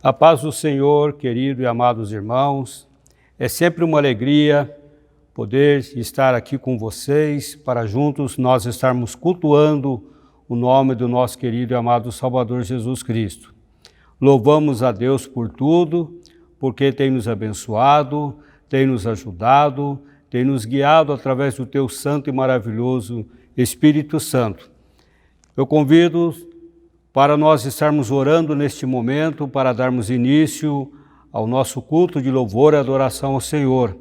A paz do Senhor, querido e amados irmãos, é sempre uma alegria poder estar aqui com vocês para juntos nós estarmos cultuando o nome do nosso querido e amado Salvador Jesus Cristo. Louvamos a Deus por tudo, porque tem nos abençoado, tem nos ajudado, tem nos guiado através do teu santo e maravilhoso Espírito Santo. Eu convido para nós estarmos orando neste momento, para darmos início ao nosso culto de louvor e adoração ao Senhor,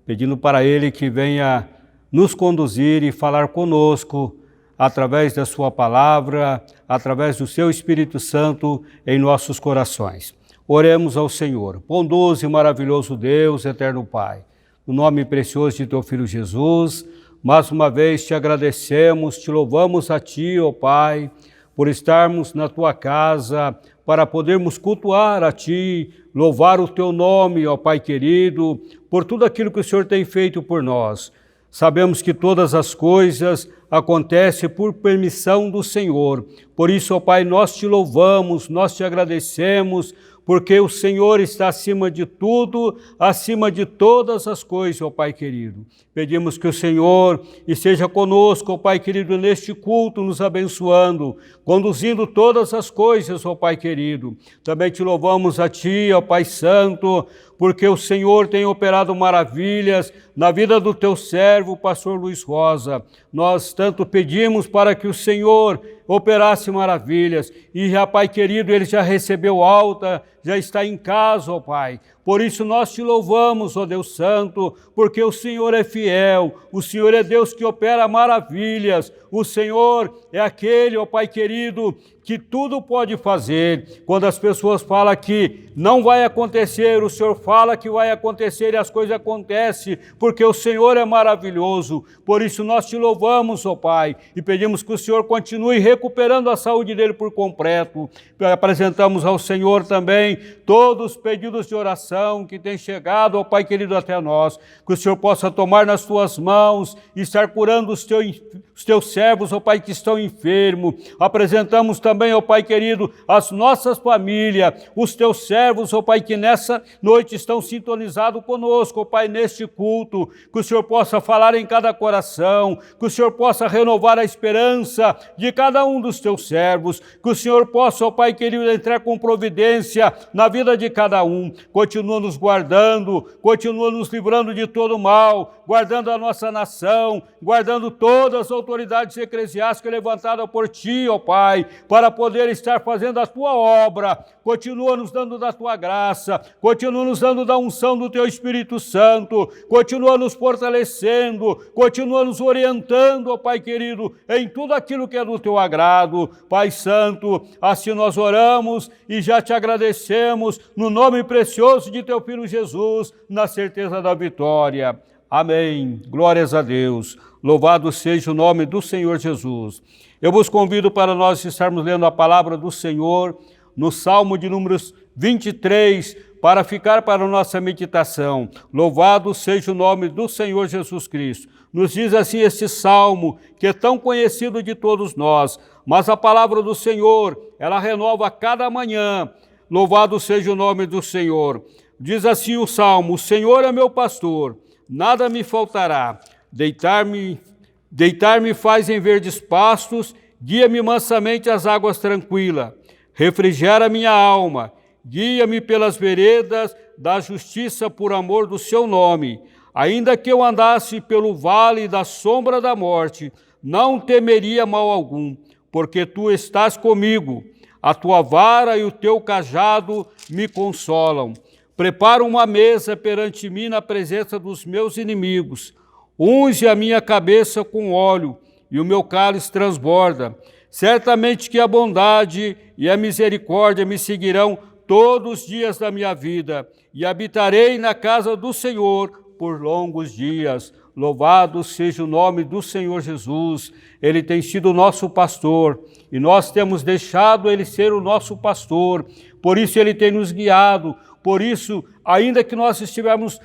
pedindo para Ele que venha nos conduzir e falar conosco através da sua palavra, através do seu Espírito Santo em nossos corações. Oremos ao Senhor. Bondoso e maravilhoso Deus, eterno Pai, no nome precioso de teu Filho Jesus, mais uma vez te agradecemos, te louvamos a ti, ó Pai, por estarmos na tua casa, para podermos cultuar a ti, louvar o teu nome, ó Pai querido, por tudo aquilo que o Senhor tem feito por nós. Sabemos que todas as coisas acontecem por permissão do Senhor. Por isso, ó Pai, nós te louvamos, nós te agradecemos, porque o Senhor está acima de tudo, acima de todas as coisas, ó Pai querido. Pedimos que o Senhor esteja conosco, ó Pai querido, neste culto, nos abençoando, conduzindo todas as coisas, ó Pai querido. Também te louvamos a Ti, ó Pai Santo, porque o Senhor tem operado maravilhas na vida do Teu servo, pastor Luiz Rosa. Nós tanto pedimos para que o Senhor operasse maravilhas, e já, Pai querido, ele já recebeu alta, já está em casa, ó Pai. Por isso nós te louvamos, ó Deus Santo, porque o Senhor é fiel, o Senhor é Deus que opera maravilhas, o Senhor é aquele, ó Pai querido, que tudo pode fazer. Quando as pessoas falam que não vai acontecer, o Senhor fala que vai acontecer e as coisas acontecem, porque o Senhor é maravilhoso. Por isso nós te louvamos, ó Pai, e pedimos que o Senhor continue recuperando a saúde dele por completo. Apresentamos ao Senhor também todos os pedidos de oração que têm chegado, ó Pai querido, até nós, que o Senhor possa tomar nas tuas mãos e estar curando os teus servos, ó Pai, que estão enfermos. Apresentamos também, ó Pai querido, as nossas famílias, os teus servos, ó Pai, que nessa noite estão sintonizados conosco, ó Pai, neste culto, que o Senhor possa falar em cada coração, que o Senhor possa renovar a esperança de cada um dos teus servos, que o Senhor possa, ó Pai querido, entrar com providência na vida de cada um. Continua nos guardando, continua nos livrando de todo mal, guardando a nossa nação, guardando todas as autoridades eclesiásticas levantadas por Ti, ó Pai, para poder estar fazendo a Tua obra. Continua nos dando da Tua graça, continua nos dando da unção do Teu Espírito Santo, continua nos fortalecendo, continua nos orientando, ó Pai querido, em tudo aquilo que é do Teu agrado. Pai Santo, assim nós oramos e já Te agradecemos, no nome precioso de Teu Filho Jesus, na certeza da vitória. Amém. Glórias a Deus. Louvado seja o nome do Senhor Jesus. Eu vos convido para nós estarmos lendo a palavra do Senhor no Salmo de números 23, para ficar para a nossa meditação. Louvado seja o nome do Senhor Jesus Cristo. Nos diz assim este Salmo, que é tão conhecido de todos nós, mas a palavra do Senhor, ela renova a cada manhã. Louvado seja o nome do Senhor. Diz assim o Salmo: o Senhor é meu pastor, nada me faltará. Deitar-me faz em verdes pastos, guia-me mansamente às águas tranquilas. Refrigera minha alma, guia-me pelas veredas da justiça por amor do seu nome. Ainda que eu andasse pelo vale da sombra da morte, não temeria mal algum, porque tu estás comigo. A tua vara e o teu cajado me consolam. Prepara uma mesa perante mim na presença dos meus inimigos. Unge a minha cabeça com óleo e o meu cálice transborda. Certamente que a bondade e a misericórdia me seguirão todos os dias da minha vida, e habitarei na casa do Senhor por longos dias. Louvado seja o nome do Senhor Jesus. Ele tem sido o nosso pastor e nós temos deixado Ele ser o nosso pastor. Por isso Ele tem nos guiado. Por isso, ainda que nós estivermos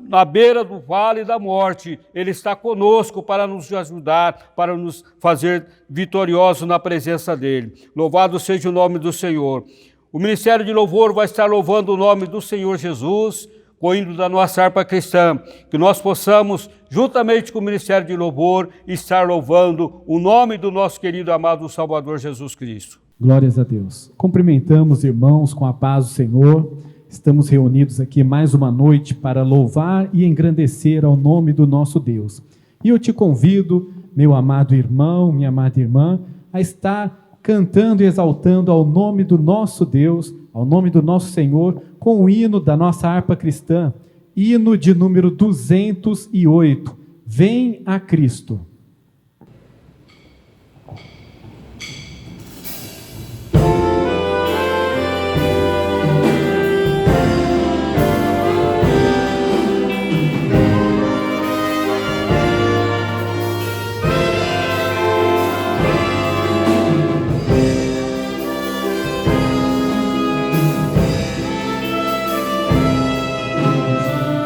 na beira do vale da morte, Ele está conosco para nos ajudar, para nos fazer vitoriosos na presença dEle. Louvado seja o nome do Senhor. O Ministério de Louvor vai estar louvando o nome do Senhor Jesus, com o hino da nossa harpa cristã, que nós possamos, juntamente com o Ministério de Louvor, estar louvando o nome do nosso querido amado Salvador Jesus Cristo. Glórias a Deus. Cumprimentamos, irmãos, com a paz do Senhor. Estamos reunidos aqui mais uma noite para louvar e engrandecer ao nome do nosso Deus. E eu te convido, meu amado irmão, minha amada irmã, a estar cantando e exaltando ao nome do nosso Deus, ao nome do nosso Senhor, com o hino da nossa harpa cristã, hino de número 208, Vem a Cristo.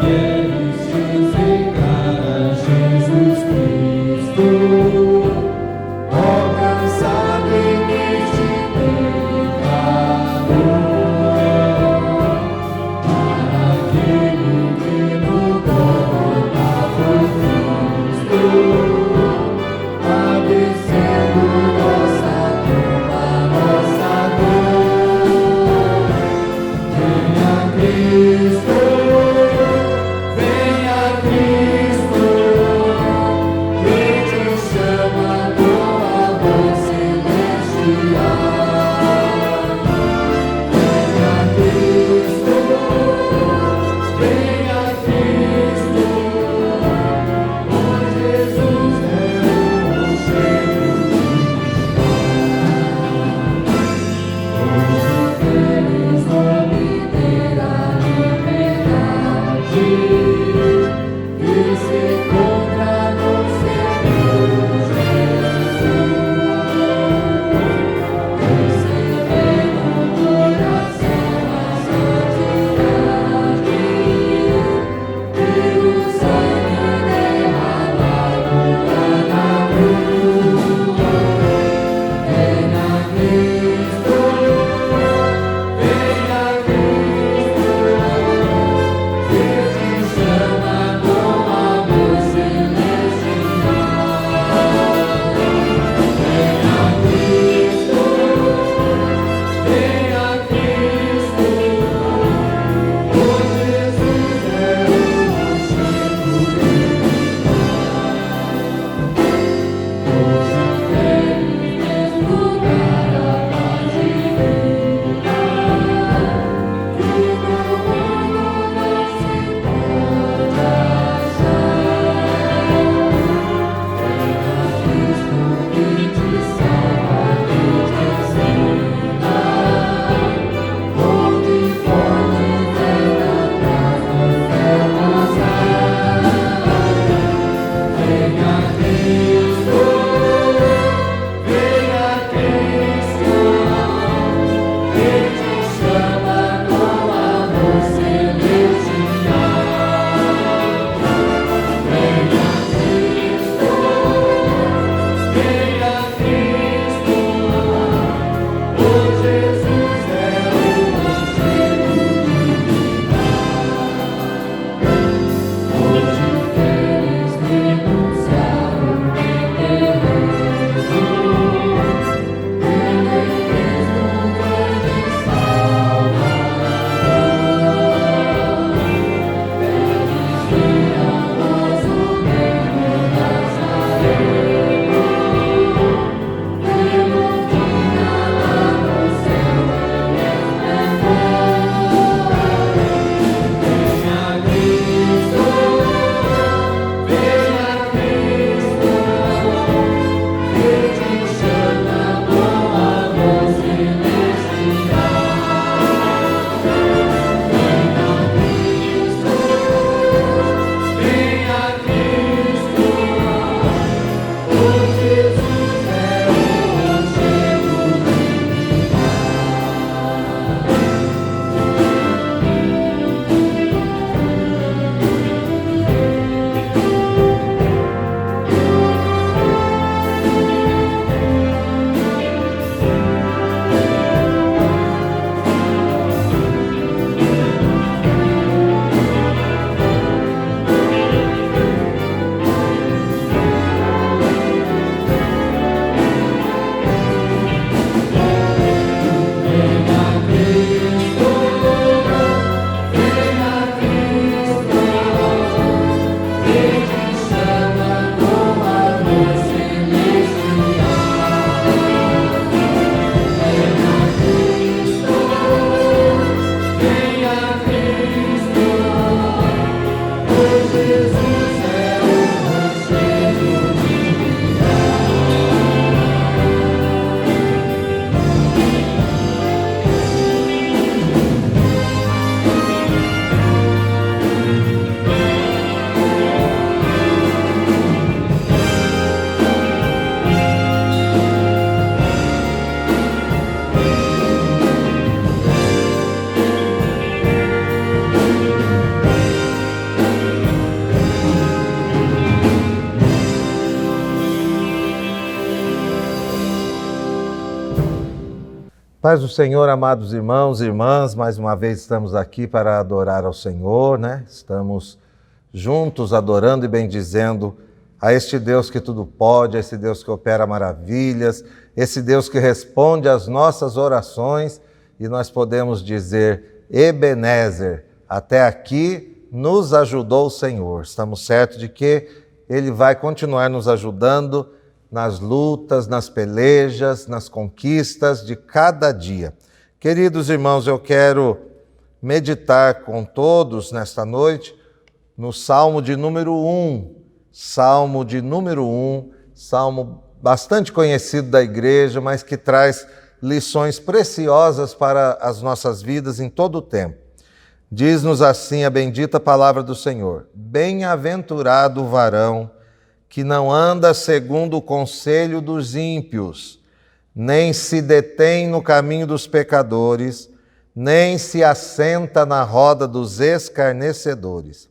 Queres chegar a Jesus Cristo. Paz do Senhor, amados irmãos e irmãs, mais uma vez estamos aqui para adorar ao Senhor, né? Estamos juntos adorando e bendizendo a este Deus que tudo pode, a esse Deus que opera maravilhas, esse Deus que responde às nossas orações, e nós podemos dizer: Ebenezer, até aqui nos ajudou o Senhor. Estamos certos de que Ele vai continuar nos ajudando nas lutas, nas pelejas, nas conquistas de cada dia. Queridos irmãos, eu quero meditar com todos nesta noite no Salmo de número 1. Salmo de número 1, salmo bastante conhecido da igreja, mas que traz lições preciosas para as nossas vidas em todo o tempo. Diz-nos assim a bendita palavra do Senhor: Bem-aventurado o varão que não anda segundo o conselho dos ímpios, nem se detém no caminho dos pecadores, nem se assenta na roda dos escarnecedores.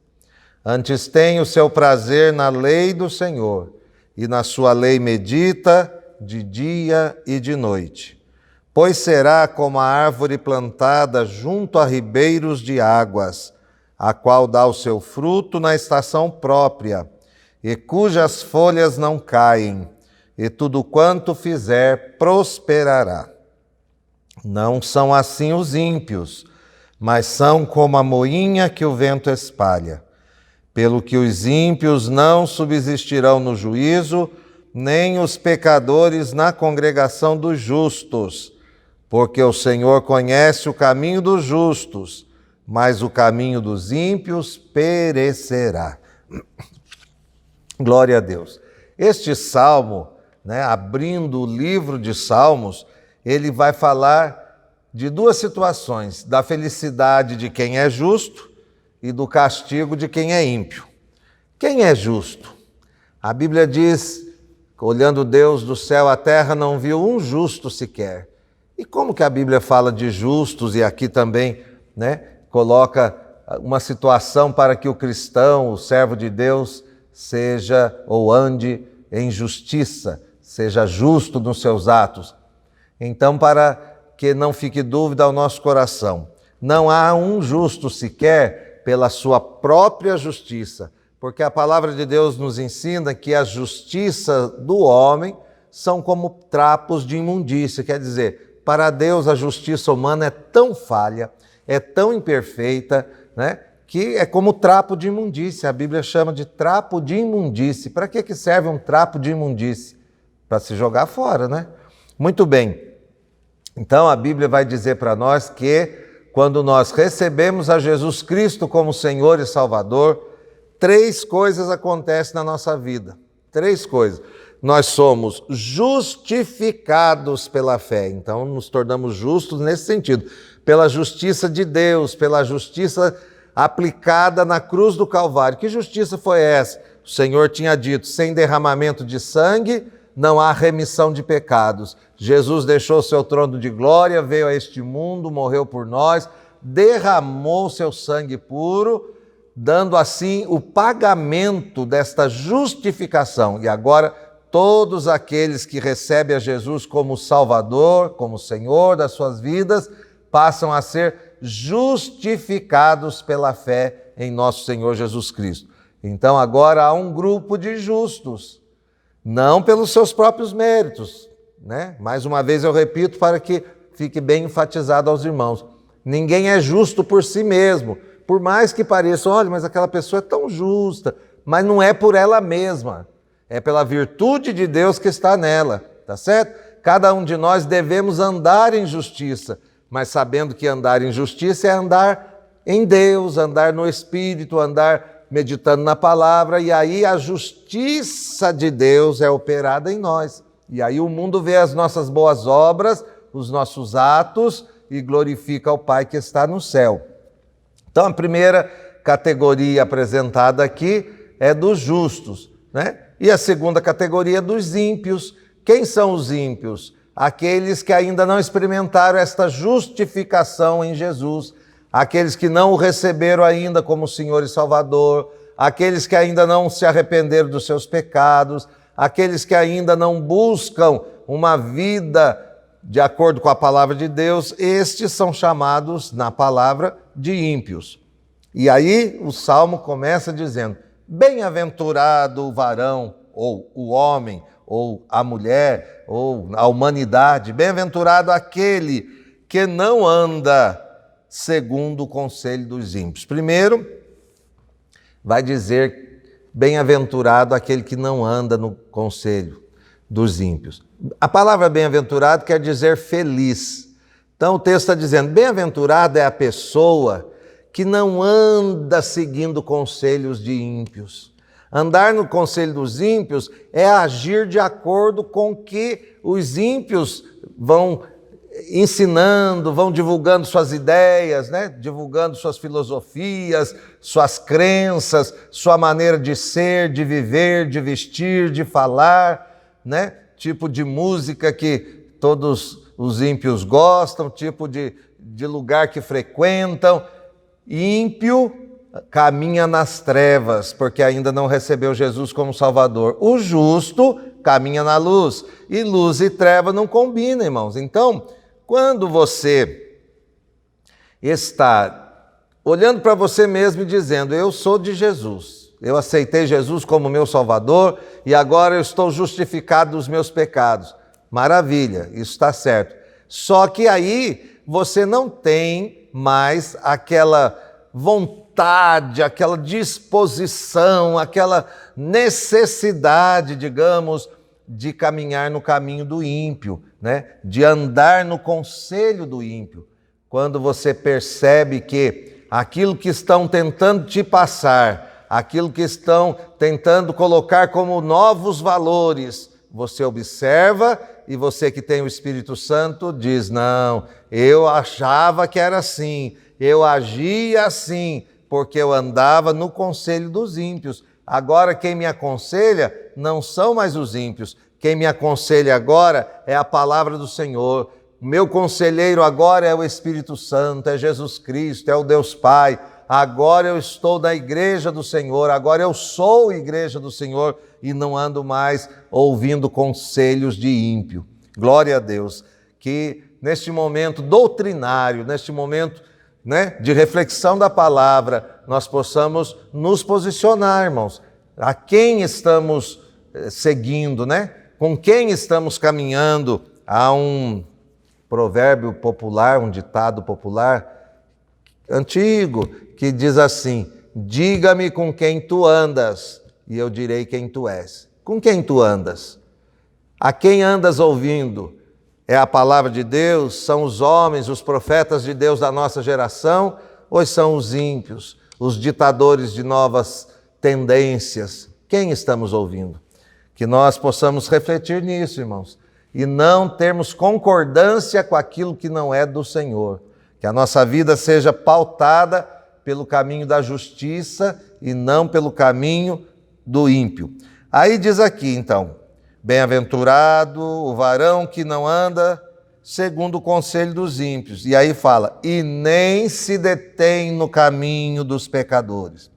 Antes tem o seu prazer na lei do Senhor, e na sua lei medita de dia e de noite. Pois será como a árvore plantada junto a ribeiros de águas, a qual dá o seu fruto na estação própria, e cujas folhas não caem, e tudo quanto fizer prosperará. Não são assim os ímpios, mas são como a moinha que o vento espalha. Pelo que os ímpios não subsistirão no juízo, nem os pecadores na congregação dos justos, porque o Senhor conhece o caminho dos justos, mas o caminho dos ímpios perecerá. Glória a Deus. Este salmo, abrindo o livro de Salmos, ele vai falar de duas situações: da felicidade de quem é justo e do castigo de quem é ímpio. Quem é justo? A Bíblia diz: olhando Deus do céu à terra, não viu um justo sequer. E como que a Bíblia fala de justos, e aqui também coloca uma situação para que o cristão, o servo de Deus, seja ou ande em justiça, seja justo nos seus atos. Então, para que não fique dúvida ao nosso coração, não há um justo sequer pela sua própria justiça, porque a palavra de Deus nos ensina que a justiça do homem são como trapos de imundícia. Quer dizer, para Deus a justiça humana é tão falha, é tão imperfeita, que é como trapo de imundície. A Bíblia chama de trapo de imundície. Para que serve um trapo de imundície? Para se jogar fora, Muito bem. Então a Bíblia vai dizer para nós que quando nós recebemos a Jesus Cristo como Senhor e Salvador, 3 coisas acontecem na nossa vida. 3 coisas. Nós somos justificados pela fé. Então nos tornamos justos nesse sentido. Pela justiça de Deus, pela justiça aplicada na cruz do Calvário. Que justiça foi essa? O Senhor tinha dito: sem derramamento de sangue não há remissão de pecados. Jesus deixou seu trono de glória, veio a este mundo, morreu por nós, derramou seu sangue puro, dando assim o pagamento desta justificação. E agora todos aqueles que recebem a Jesus como Salvador, como Senhor das suas vidas, passam a ser justificados pela fé em nosso Senhor Jesus Cristo. Então agora há um grupo de justos, não pelos seus próprios méritos, Mais uma vez eu repito para que fique bem enfatizado aos irmãos: ninguém é justo por si mesmo, por mais que pareça, olha, mas aquela pessoa é tão justa, mas não é por ela mesma, é pela virtude de Deus que está nela, tá certo? Cada um de nós devemos andar em justiça, mas sabendo que andar em justiça é andar em Deus, andar no Espírito, andar meditando na palavra, e aí a justiça de Deus é operada em nós. E aí o mundo vê as nossas boas obras, os nossos atos, e glorifica o Pai que está no céu. Então a primeira categoria apresentada aqui é dos justos, E a segunda categoria é dos ímpios. Quem são os ímpios? Aqueles que ainda não experimentaram esta justificação em Jesus, aqueles que não o receberam ainda como Senhor e Salvador, aqueles que ainda não se arrependeram dos seus pecados, aqueles que ainda não buscam uma vida de acordo com a palavra de Deus, estes são chamados na palavra de ímpios. E aí o Salmo começa dizendo: bem-aventurado o varão, ou o homem, ou a mulher, ou a humanidade, bem-aventurado aquele que não anda segundo o conselho dos ímpios. Primeiro, vai dizer bem-aventurado aquele que não anda no conselho dos ímpios. A palavra bem-aventurado quer dizer feliz. Então o texto está dizendo, bem-aventurado é a pessoa que não anda seguindo conselhos de ímpios. Andar no conselho dos ímpios é agir de acordo com o que os ímpios vão ensinando, vão divulgando suas ideias, né? Divulgando suas filosofias, suas crenças, sua maneira de ser, de viver, de vestir, de falar, né? Tipo de música que todos os ímpios gostam, tipo de lugar que frequentam. Ímpio caminha nas trevas, porque ainda não recebeu Jesus como Salvador. O justo caminha na luz, e luz e treva não combinam, irmãos. Então, quando você está olhando para você mesmo e dizendo, eu sou de Jesus, eu aceitei Jesus como meu Salvador e agora eu estou justificado dos meus pecados. Maravilha, isso está certo. Só que aí você não tem mais aquela vontade, aquela disposição, aquela necessidade, digamos, de caminhar no caminho do ímpio, né? De andar no conselho do ímpio. Quando você percebe que aquilo que estão tentando te passar, aquilo que estão tentando colocar como novos valores, você observa e você que tem o Espírito Santo diz, não, eu achava que era assim, eu agia assim, porque eu andava no conselho dos ímpios. Agora quem me aconselha não são mais os ímpios. Quem me aconselha agora é a palavra do Senhor. Meu conselheiro agora é o Espírito Santo, é Jesus Cristo, é o Deus Pai. Agora eu estou na igreja do Senhor, agora eu sou igreja do Senhor e não ando mais ouvindo conselhos de ímpio. Glória a Deus. Que neste momento doutrinário, neste momento, né, de reflexão da palavra, nós possamos nos posicionar, irmãos. A quem estamos seguindo, né? Com quem estamos caminhando? Há um provérbio popular, um ditado popular antigo, que diz assim, diga-me com quem tu andas, e eu direi quem tu és. Com quem tu andas? A quem andas ouvindo? É a palavra de Deus? São os homens, os profetas de Deus da nossa geração? Ou são os ímpios, os ditadores de novas tendências? Quem estamos ouvindo? Que nós possamos refletir nisso, irmãos, e não termos concordância com aquilo que não é do Senhor. Que a nossa vida seja pautada pelo caminho da justiça e não pelo caminho do ímpio. Aí diz aqui, então, bem-aventurado o varão que não anda segundo o conselho dos ímpios. E aí fala, e nem se detém no caminho dos pecadores.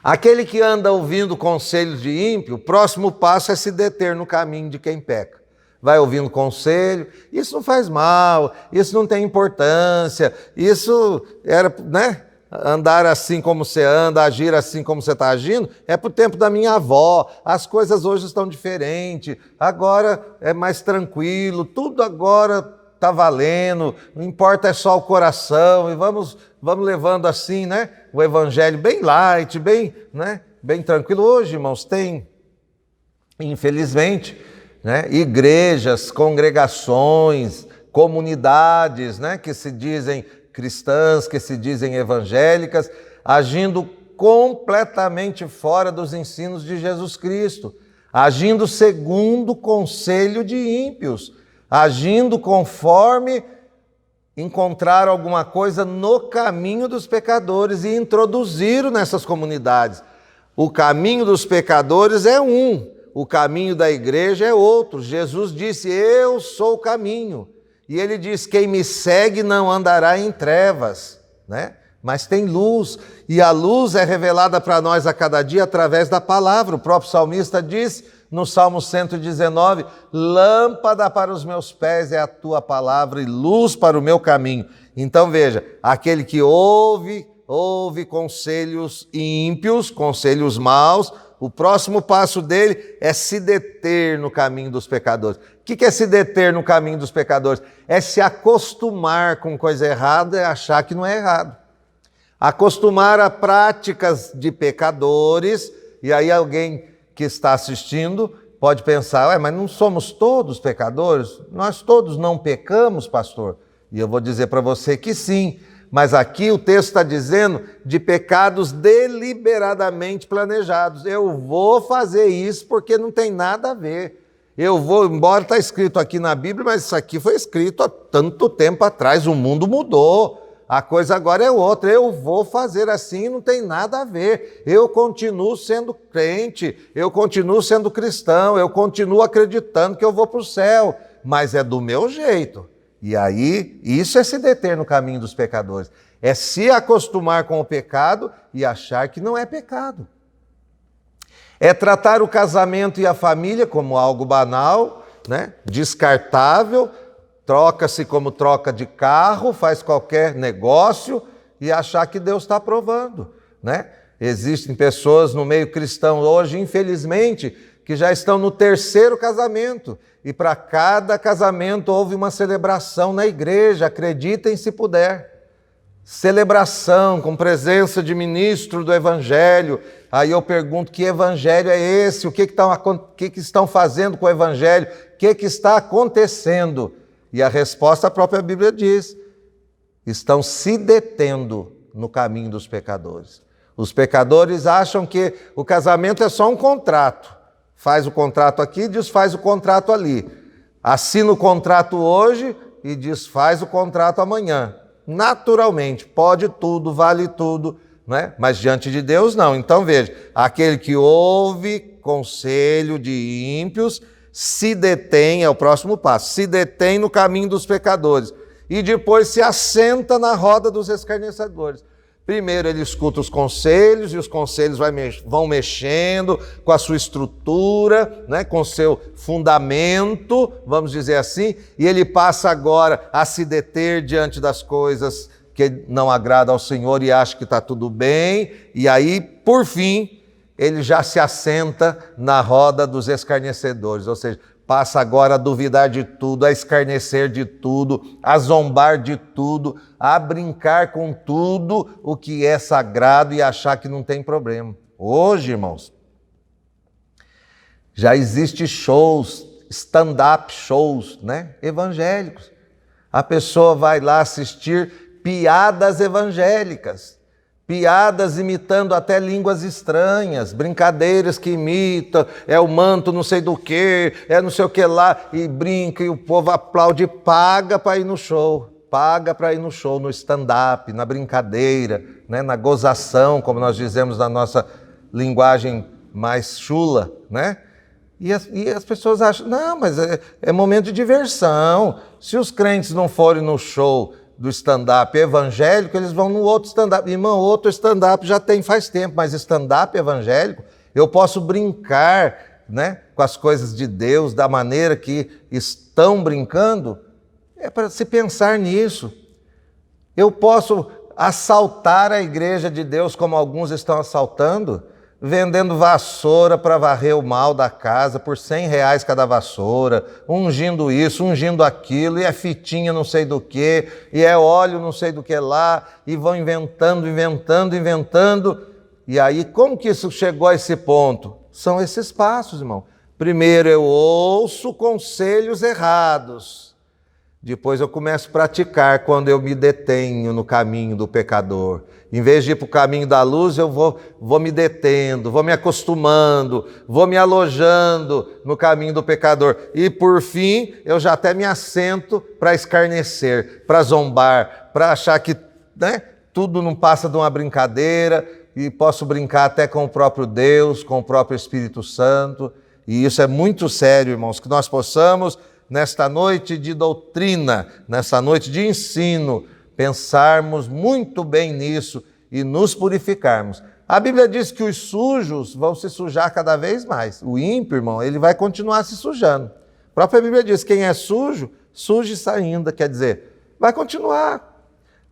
Aquele que anda ouvindo conselhos de ímpio, o próximo passo é se deter no caminho de quem peca. Vai ouvindo conselho, isso não faz mal, isso não tem importância, isso era, né? Andar assim como você anda, agir assim como você está agindo, é para o tempo da minha avó, as coisas hoje estão diferentes, agora é mais tranquilo, tudo agora está valendo, não importa, é só o coração, e vamos levando assim, né? O evangelho bem light, bem, né? Bem tranquilo. Hoje, irmãos, tem, infelizmente, né? Igrejas, congregações, comunidades, né? Que se dizem cristãs, que se dizem evangélicas, agindo completamente fora dos ensinos de Jesus Cristo, agindo segundo o conselho de ímpios, agindo conforme encontrar alguma coisa no caminho dos pecadores e introduziram nessas comunidades. O caminho dos pecadores é um, o caminho da igreja é outro. Jesus disse, eu sou o caminho. E ele diz, quem me segue não andará em trevas, né? Mas tem luz, e a luz é revelada para nós a cada dia através da palavra. O próprio salmista diz, no Salmo 119, lâmpada para os meus pés é a tua palavra e luz para o meu caminho. Então veja, aquele que ouve conselhos ímpios, conselhos maus, o próximo passo dele é se deter no caminho dos pecadores. O que é se deter no caminho dos pecadores? É se acostumar com coisa errada e achar que não é errado. Acostumar a práticas de pecadores, e aí alguém que está assistindo pode pensar, mas não somos todos pecadores? Nós todos não pecamos, pastor? E eu vou dizer para você que sim, mas aqui o texto está dizendo de pecados deliberadamente planejados. Eu vou fazer isso porque não tem nada a ver. Eu vou, embora está escrito aqui na Bíblia, mas isso aqui foi escrito há tanto tempo atrás, o mundo mudou. A coisa agora é outra, eu vou fazer assim, não tem nada a ver. Eu continuo sendo crente, eu continuo sendo cristão, eu continuo acreditando que eu vou para o céu, mas é do meu jeito. E aí, isso é se deter no caminho dos pecadores. É se acostumar com o pecado e achar que não é pecado. É tratar o casamento e a família como algo banal, né? Descartável, troca-se como troca de carro, faz qualquer negócio e achar que Deus está aprovando, né? Existem pessoas no meio cristão hoje, infelizmente, que já estão no 3º casamento e para cada casamento houve uma celebração na igreja, acreditem se puder. Celebração com presença de ministro do evangelho. Aí eu pergunto, que evangelho é esse? O que estão fazendo com o evangelho? O que está acontecendo? E a resposta a própria Bíblia diz: estão se detendo no caminho dos pecadores. Os pecadores acham que o casamento é só um contrato. Faz o contrato aqui, desfaz o contrato ali. Assina o contrato hoje e desfaz o contrato amanhã. Naturalmente, pode tudo, vale tudo, né? Mas diante de Deus não. Então veja, aquele que ouve conselho de ímpios se detém, é o próximo passo, se detém no caminho dos pecadores e depois se assenta na roda dos escarnecedores. Primeiro ele escuta os conselhos e os conselhos vão mexendo com a sua estrutura, né, com o seu fundamento, vamos dizer assim, e ele passa agora a se deter diante das coisas que não agradam ao Senhor e acha que está tudo bem, e aí, por fim, ele já se assenta na roda dos escarnecedores, ou seja, passa agora a duvidar de tudo, a escarnecer de tudo, a zombar de tudo, a brincar com tudo o que é sagrado e achar que não tem problema. Hoje, irmãos, já existem shows, stand-up shows, né? Evangélicos. A pessoa vai lá assistir piadas evangélicas. Piadas imitando até línguas estranhas, brincadeiras que imitam, é o manto não sei do que, é não sei o que lá, e brinca e o povo aplaude e paga para ir no show, no stand-up, na brincadeira, né, na gozação, como nós dizemos na nossa linguagem mais chula, né? E as pessoas acham, não, mas é momento de diversão, se os crentes não forem no show do stand-up evangélico, eles vão no outro stand-up. Irmão, outro stand-up já tem faz tempo, mas stand-up evangélico, eu posso brincar, né, com as coisas de Deus da maneira que estão brincando. É para se pensar nisso. Eu posso assaltar a igreja de Deus como alguns estão assaltando, vendendo vassoura para varrer o mal da casa por R$100 cada vassoura, ungindo isso, ungindo aquilo, e é fitinha não sei do que, e é óleo não sei do que lá, e vão inventando, e aí como que isso chegou a esse ponto? São esses passos, irmão. Primeiro eu ouço conselhos errados, depois eu começo a praticar quando eu me detenho no caminho do pecador. Em vez de ir para o caminho da luz, eu vou me detendo, vou me acostumando, vou me alojando no caminho do pecador. E por fim, eu já até me assento para escarnecer, para zombar, para achar que, né, tudo não passa de uma brincadeira e posso brincar até com o próprio Deus, com o próprio Espírito Santo. E isso é muito sério, irmãos, que nós possamos, nesta noite de doutrina, nessa noite de ensino, pensarmos muito bem nisso e nos purificarmos, A Bíblia diz que os sujos vão se sujar cada vez mais. O ímpio, irmão, ele vai continuar se sujando. A própria Bíblia diz, quem é sujo, suje-se ainda. Quer dizer, vai continuar.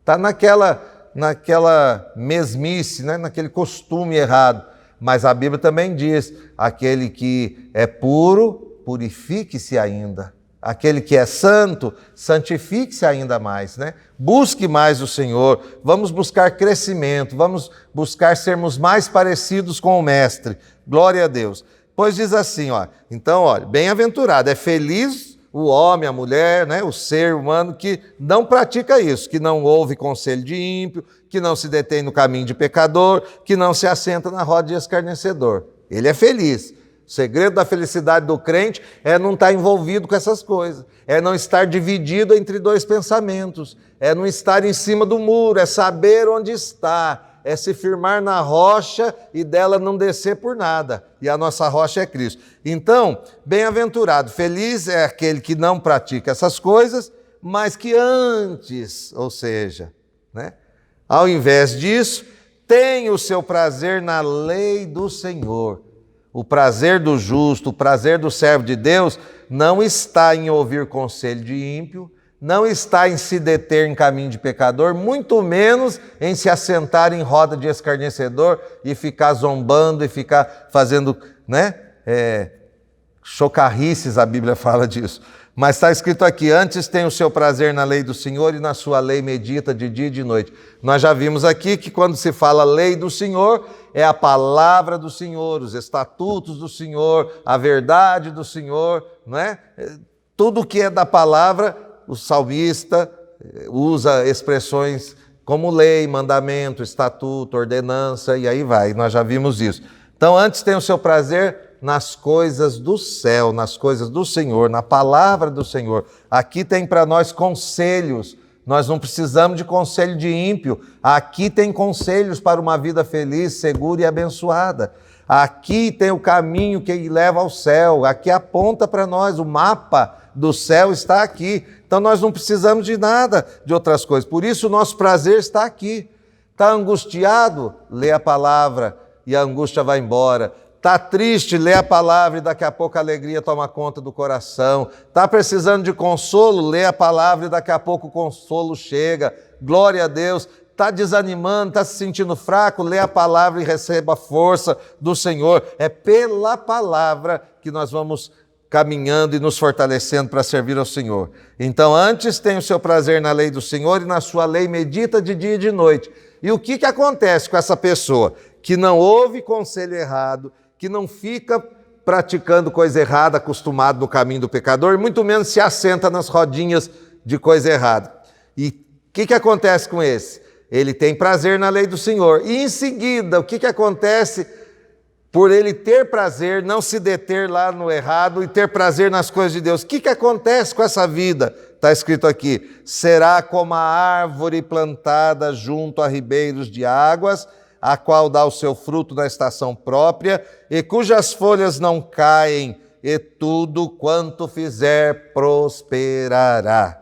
Está naquela mesmice, né? Naquele costume errado. Mas a Bíblia também diz, aquele que é puro, purifique-se ainda. Aquele que é santo, santifique-se ainda mais, né? Busque mais o Senhor, vamos buscar crescimento, vamos buscar sermos mais parecidos com o Mestre. Glória a Deus. Pois diz assim, ó, então, olha, bem-aventurado, é feliz o homem, a mulher, né, o ser humano que não pratica isso, que não ouve conselho de ímpio, que não se detém no caminho de pecador, que não se assenta na roda de escarnecedor. Ele é feliz. O segredo da felicidade do crente é não estar envolvido com essas coisas, é não estar dividido entre dois pensamentos, é não estar em cima do muro, é saber onde está, é se firmar na rocha e dela não descer por nada. E a nossa rocha é Cristo. Então, bem-aventurado, feliz é aquele que não pratica essas coisas, mas que antes, ou seja, né, ao invés disso, tem o seu prazer na lei do Senhor. O prazer do justo, o prazer do servo de Deus não está em ouvir conselho de ímpio, não está em se deter em caminho de pecador, muito menos em se assentar em roda de escarnecedor e ficar zombando e ficar fazendo, né, chocarrices, a Bíblia fala disso. Mas está escrito aqui, antes tem o seu prazer na lei do Senhor e na sua lei medita de dia e de noite. Nós já vimos aqui que quando se fala lei do Senhor, é a palavra do Senhor, os estatutos do Senhor, a verdade do Senhor, não é? Tudo que é da palavra, o salmista usa expressões como lei, mandamento, estatuto, ordenança, e aí vai, nós já vimos isso. Então, antes tem o seu prazer nas coisas do céu, nas coisas do Senhor, na palavra do Senhor. Aqui tem para nós conselhos, nós não precisamos de conselho de ímpio. Aqui tem conselhos para uma vida feliz, segura e abençoada. Aqui tem o caminho que leva ao céu, aqui aponta para nós, o mapa do céu está aqui. Então nós não precisamos de nada de outras coisas, por isso o nosso prazer está aqui. Está angustiado? Lê a palavra e a angústia vai embora. Está triste? Lê a palavra e daqui a pouco a alegria toma conta do coração. Está precisando de consolo? Lê a palavra e daqui a pouco o consolo chega. Glória a Deus. Está desanimando, está se sentindo fraco? Lê a palavra e receba a força do Senhor. É pela palavra que nós vamos caminhando e nos fortalecendo para servir ao Senhor. Então, antes tem o seu prazer na lei do Senhor e na sua lei medita de dia e de noite. E o que acontece com essa pessoa que não ouve conselho errado, que não fica praticando coisa errada, acostumado no caminho do pecador, e muito menos se assenta nas rodinhas de coisa errada? E o que acontece com esse? Ele tem prazer na lei do Senhor. E em seguida, o que acontece por ele ter prazer, não se deter lá no errado e ter prazer nas coisas de Deus? O que acontece com essa vida? Está escrito aqui, será como a árvore plantada junto a ribeiros de águas, a qual dá o seu fruto na estação própria, e cujas folhas não caem, e tudo quanto fizer prosperará.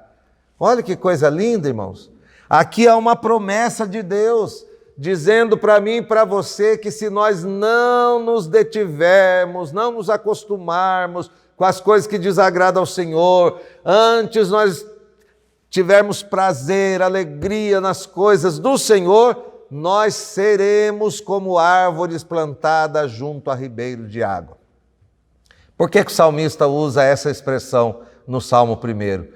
Olha que coisa linda, irmãos. Aqui há uma promessa de Deus, dizendo para mim e para você que se nós não nos detivermos, não nos acostumarmos com as coisas que desagradam ao Senhor, antes nós tivermos prazer, alegria nas coisas do Senhor, nós seremos como árvores plantadas junto a ribeiro de água. Por que o salmista usa essa expressão no Salmo 1?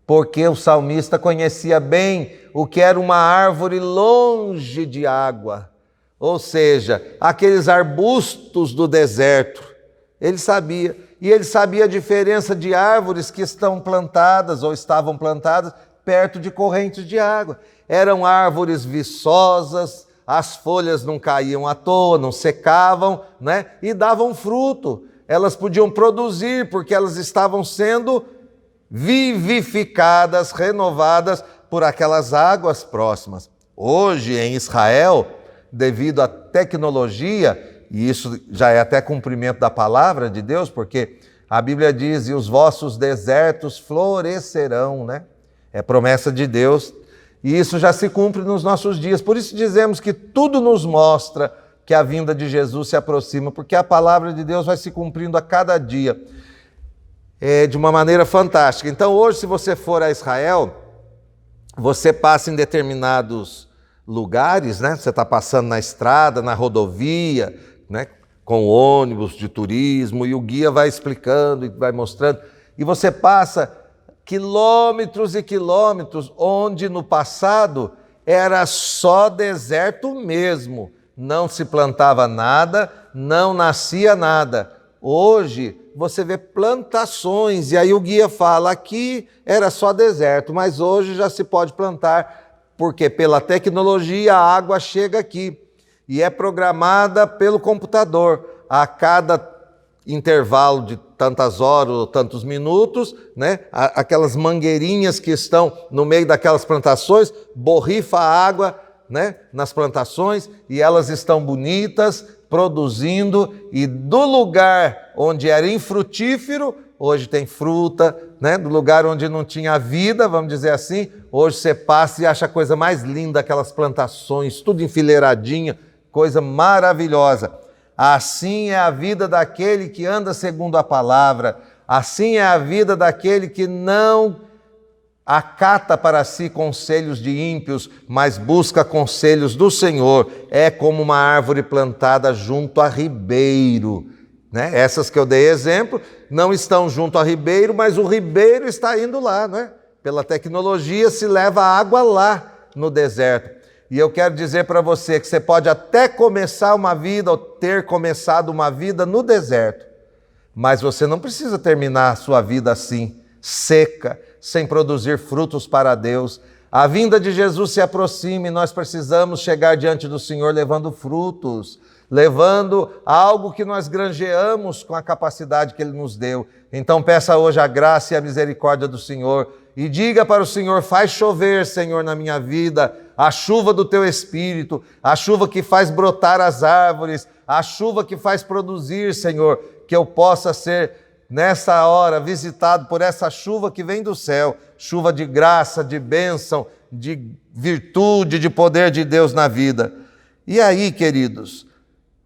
Porque o salmista conhecia bem o que era uma árvore longe de água, ou seja, aqueles arbustos do deserto. Ele sabia, e ele sabia a diferença de árvores que estão plantadas ou estavam plantadas perto de correntes de água. Eram árvores viçosas, as folhas não caíam à toa, não secavam, né? E davam fruto. Elas podiam produzir porque elas estavam sendo vivificadas, renovadas por aquelas águas próximas. Hoje em Israel, devido à tecnologia, e isso já é até cumprimento da palavra de Deus, porque a Bíblia diz, e os vossos desertos florescerão, né? É promessa de Deus, e isso já se cumpre nos nossos dias. Por isso dizemos que tudo nos mostra, que a vinda de Jesus se aproxima, porque a palavra de Deus vai se cumprindo a cada dia de uma maneira fantástica. Então hoje, se você for a Israel, você passa em determinados lugares, né? Você está passando na estrada, na rodovia, né? Com ônibus de turismo, e o guia vai explicando e vai mostrando, e você passa quilômetros e quilômetros, onde no passado era só deserto mesmo, não se plantava nada, não nascia nada. Hoje você vê plantações, e aí o guia fala, aqui era só deserto, mas hoje já se pode plantar, porque pela tecnologia a água chega aqui, e é programada pelo computador. A cada intervalo de tantas horas ou tantos minutos, né, aquelas mangueirinhas que estão no meio daquelas plantações, borrifa a água, né, nas plantações, e elas estão bonitas, produzindo, e do lugar onde era infrutífero, hoje tem fruta, né, do lugar onde não tinha vida, vamos dizer assim, hoje você passa e acha a coisa mais linda, aquelas plantações, tudo enfileiradinha, coisa maravilhosa. Assim é a vida daquele que anda segundo a palavra, assim é a vida daquele que não acata para si conselhos de ímpios, mas busca conselhos do Senhor. É como uma árvore plantada junto a ribeiro, né? Essas que eu dei exemplo não estão junto a ribeiro, mas o ribeiro está indo lá, né? Pela tecnologia se leva a água lá no deserto. E eu quero dizer para você que você pode até começar uma vida ou ter começado uma vida no deserto, mas você não precisa terminar a sua vida assim, seca, sem produzir frutos para Deus. A vinda de Jesus se aproxima e nós precisamos chegar diante do Senhor levando frutos, levando algo que nós granjeamos com a capacidade que Ele nos deu. Então peça hoje a graça e a misericórdia do Senhor e diga para o Senhor, faz chover, Senhor, na minha vida, a chuva do Teu Espírito, a chuva que faz brotar as árvores, a chuva que faz produzir, Senhor, que eu possa ser, nessa hora, visitado por essa chuva que vem do céu, chuva de graça, de bênção, de virtude, de poder de Deus na vida. E aí, queridos,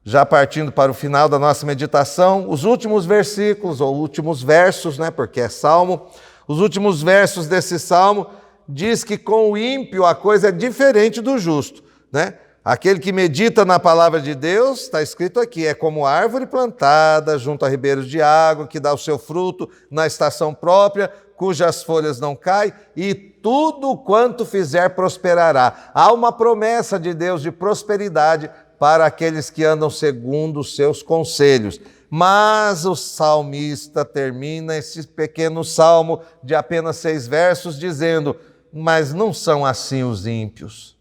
já partindo para o final da nossa meditação, os últimos versículos, ou últimos versos, né, porque é salmo, os últimos versos desse salmo diz que com o ímpio a coisa é diferente do justo, né? Aquele que medita na palavra de Deus, está escrito aqui, é como árvore plantada junto a ribeiros de água, que dá o seu fruto na estação própria, cujas folhas não caem, e tudo quanto fizer prosperará. Há uma promessa de Deus de prosperidade para aqueles que andam segundo os seus conselhos. Mas o salmista termina esse pequeno salmo de apenas 6 versos dizendo, mas não são assim os ímpios,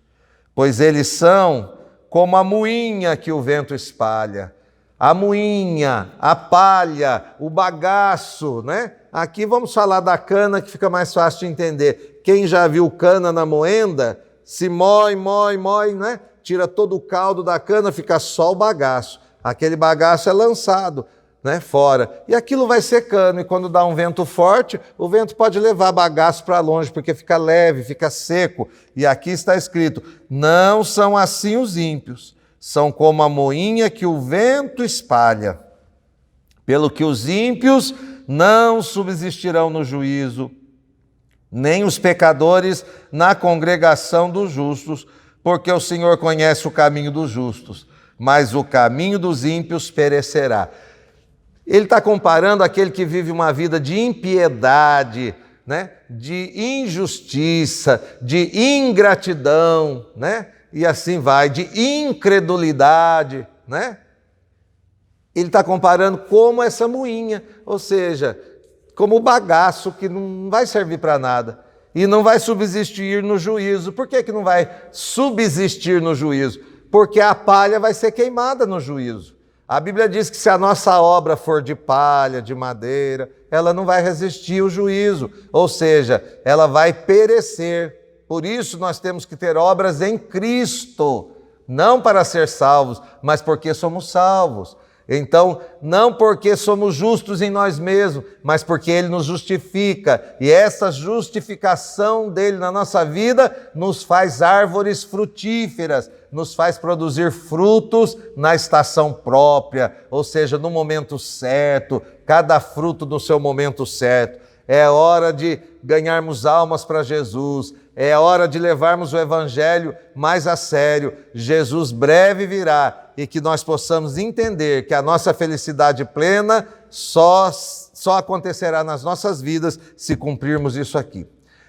pois eles são como a moinha que o vento espalha. A moinha, a palha, o bagaço, né? Aqui vamos falar da cana que fica mais fácil de entender. Quem já viu cana na moenda, se moe, né? Tira todo o caldo da cana, fica só o bagaço. Aquele bagaço é lançado, né, fora. E aquilo vai secando, e quando dá um vento forte, o vento pode levar bagaço para longe, porque fica leve, fica seco. E aqui está escrito, não são assim os ímpios, são como a moinha que o vento espalha. Pelo que os ímpios não subsistirão no juízo, nem os pecadores na congregação dos justos, porque o Senhor conhece o caminho dos justos, mas o caminho dos ímpios perecerá. Ele está comparando aquele que vive uma vida de impiedade, né? De injustiça, de ingratidão, né? E assim vai, de incredulidade, né? Ele está comparando como essa moinha, ou seja, como o bagaço que não vai servir para nada e não vai subsistir no juízo. Por que não vai subsistir no juízo? Porque a palha vai ser queimada no juízo. A Bíblia diz que se a nossa obra for de palha, de madeira, ela não vai resistir ao juízo, ou seja, ela vai perecer. Por isso nós temos que ter obras em Cristo, não para ser salvos, mas porque somos salvos. Então, não porque somos justos em nós mesmos, mas porque Ele nos justifica. E essa justificação dEle na nossa vida nos faz árvores frutíferas, nos faz produzir frutos na estação própria, ou seja, no momento certo, cada fruto no seu momento certo. É hora de ganharmos almas para Jesus, é hora de levarmos o Evangelho mais a sério. Jesus breve virá e que nós possamos entender que a nossa felicidade plena só acontecerá nas nossas vidas se cumprirmos isso aqui.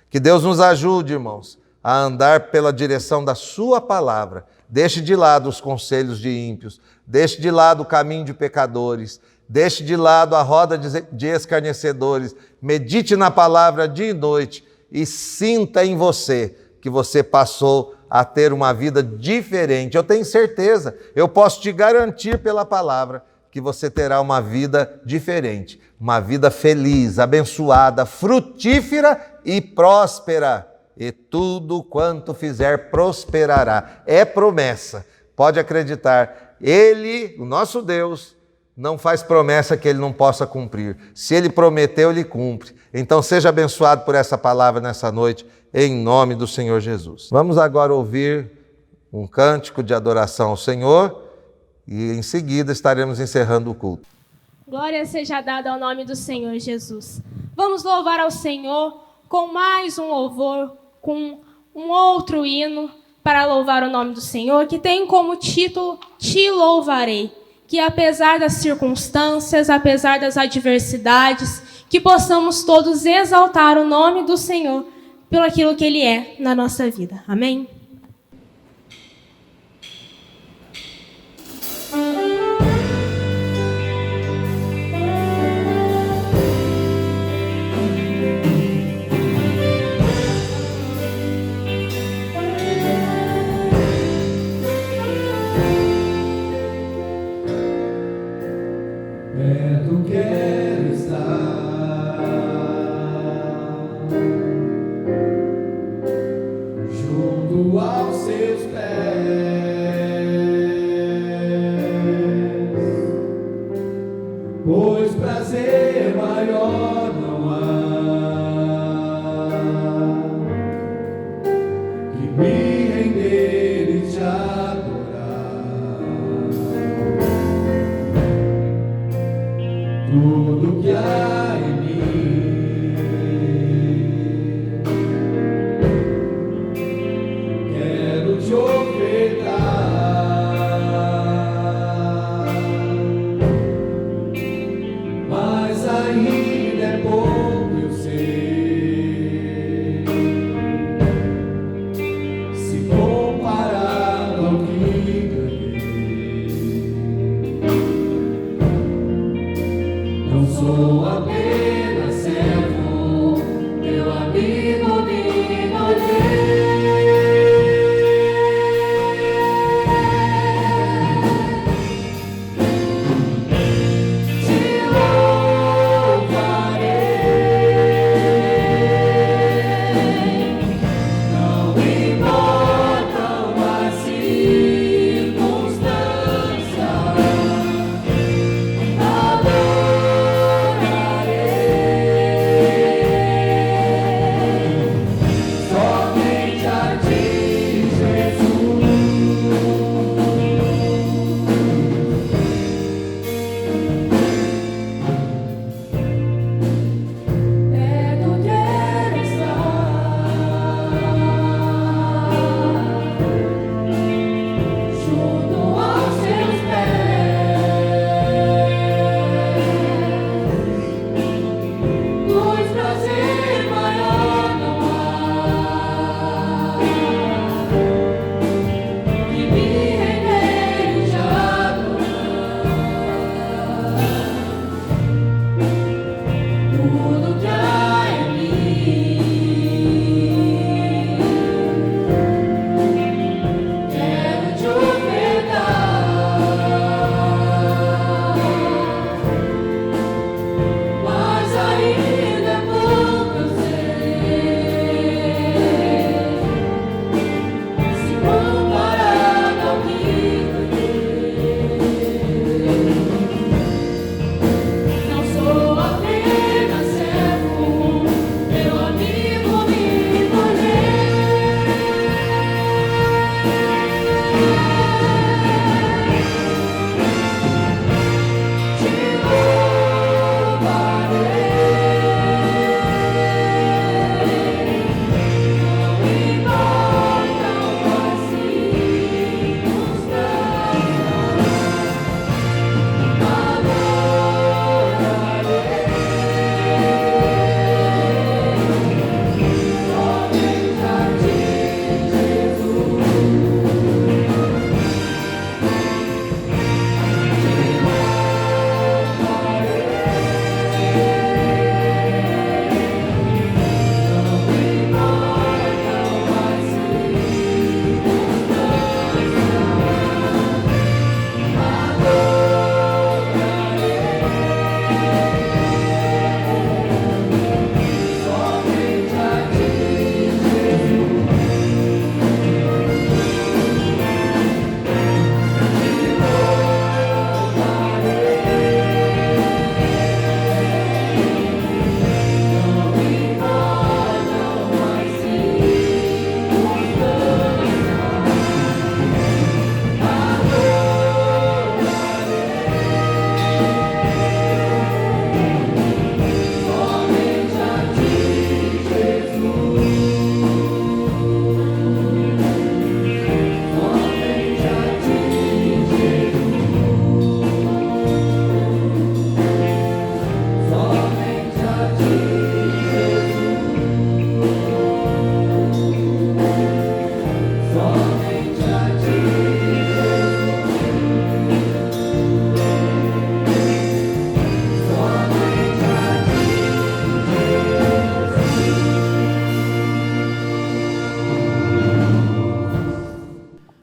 Que Deus nos ajude, irmãos, a andar pela direção da sua palavra. Deixe de lado os conselhos de ímpios, deixe de lado o caminho de pecadores, deixe de lado a roda de escarnecedores, medite na palavra dia e noite e sinta em você que você passou a ter uma vida diferente. Eu tenho certeza, eu posso te garantir pela palavra que você terá uma vida diferente, uma vida feliz, abençoada, frutífera e próspera. E tudo quanto fizer prosperará. É promessa, pode acreditar. Ele, o nosso Deus, não faz promessa que Ele não possa cumprir. Se Ele prometeu, Ele cumpre. Então seja abençoado por essa palavra nessa noite, em nome do Senhor Jesus. Vamos agora ouvir um cântico de adoração ao Senhor e em seguida estaremos encerrando o culto. Glória seja dada ao nome do Senhor Jesus. Vamos louvar ao Senhor com mais um louvor, com um outro hino para louvar o nome do Senhor, que tem como título Te Louvarei. Que apesar das circunstâncias, apesar das adversidades, que possamos todos exaltar o nome do Senhor pelo aquilo que Ele é na nossa vida. Amém? Perto quero estar, junto aos seus pés, pois prazer maior não há que me render e te adorar. Tudo que há em mim quero te ofertar, mas ainda é pouco, eu sei, se comparado ao que ganhei. Não sou apenas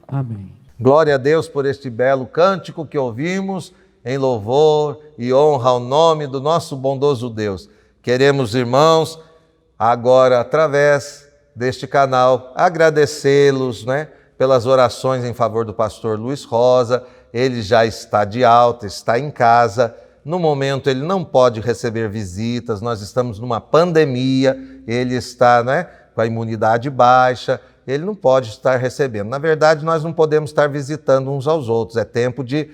Amém. Glória a Deus por este belo cântico que ouvimos em louvor e honra ao nome do nosso bondoso Deus. Queremos, irmãos, agora, através deste canal, agradecê-los, pelas orações em favor do pastor Luiz Rosa. Ele já está de alta, está em casa. No momento, ele não pode receber visitas, nós estamos numa pandemia, ele está com a imunidade baixa, ele não pode estar recebendo. Na verdade, nós não podemos estar visitando uns aos outros, é tempo de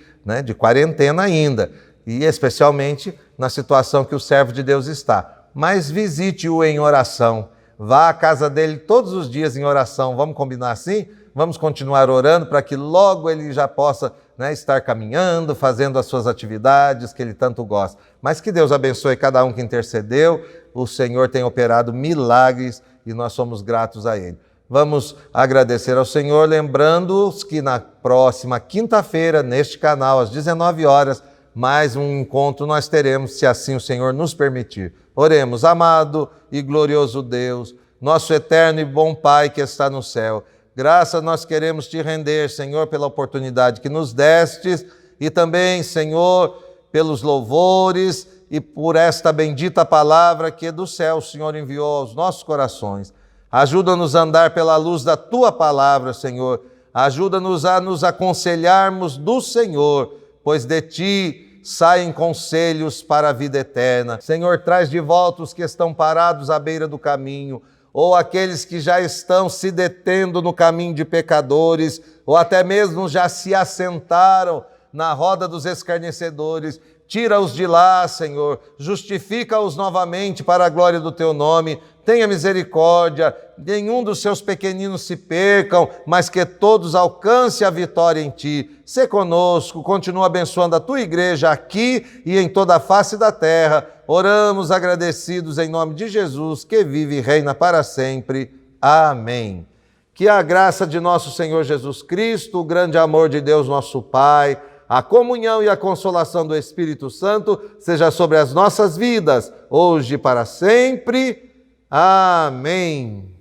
quarentena ainda, e especialmente na situação que o servo de Deus está. Mas visite-o em oração, vá à casa dele todos os dias em oração, vamos combinar assim? Vamos continuar orando para que logo ele já possa estar caminhando, fazendo as suas atividades que ele tanto gosta. Mas que Deus abençoe cada um que intercedeu, o Senhor tem operado milagres e nós somos gratos a Ele. Vamos agradecer ao Senhor, lembrando-os que na próxima quinta-feira, neste canal, às 19 horas, mais um encontro nós teremos, se assim o Senhor nos permitir. Oremos. Amado e glorioso Deus, nosso eterno e bom Pai que está no céu, graças nós queremos te render, Senhor, pela oportunidade que nos destes e também, Senhor, pelos louvores e por esta bendita palavra que do céu o Senhor enviou aos nossos corações. Ajuda-nos a andar pela luz da Tua palavra, Senhor. Ajuda-nos a nos aconselharmos do Senhor, pois de Ti saem conselhos para a vida eterna. Senhor, traz de volta os que estão parados à beira do caminho, ou aqueles que já estão se detendo no caminho de pecadores, ou até mesmo já se assentaram na roda dos escarnecedores. Tira-os de lá, Senhor, justifica-os novamente para a glória do Teu nome. Tenha misericórdia, nenhum dos seus pequeninos se percam, mas que todos alcancem a vitória em Ti. Sê conosco, continua abençoando a Tua igreja aqui e em toda a face da terra. Oramos agradecidos em nome de Jesus, que vive e reina para sempre. Amém. Que a graça de nosso Senhor Jesus Cristo, o grande amor de Deus nosso Pai, a comunhão e a consolação do Espírito Santo seja sobre as nossas vidas, hoje e para sempre. Amém.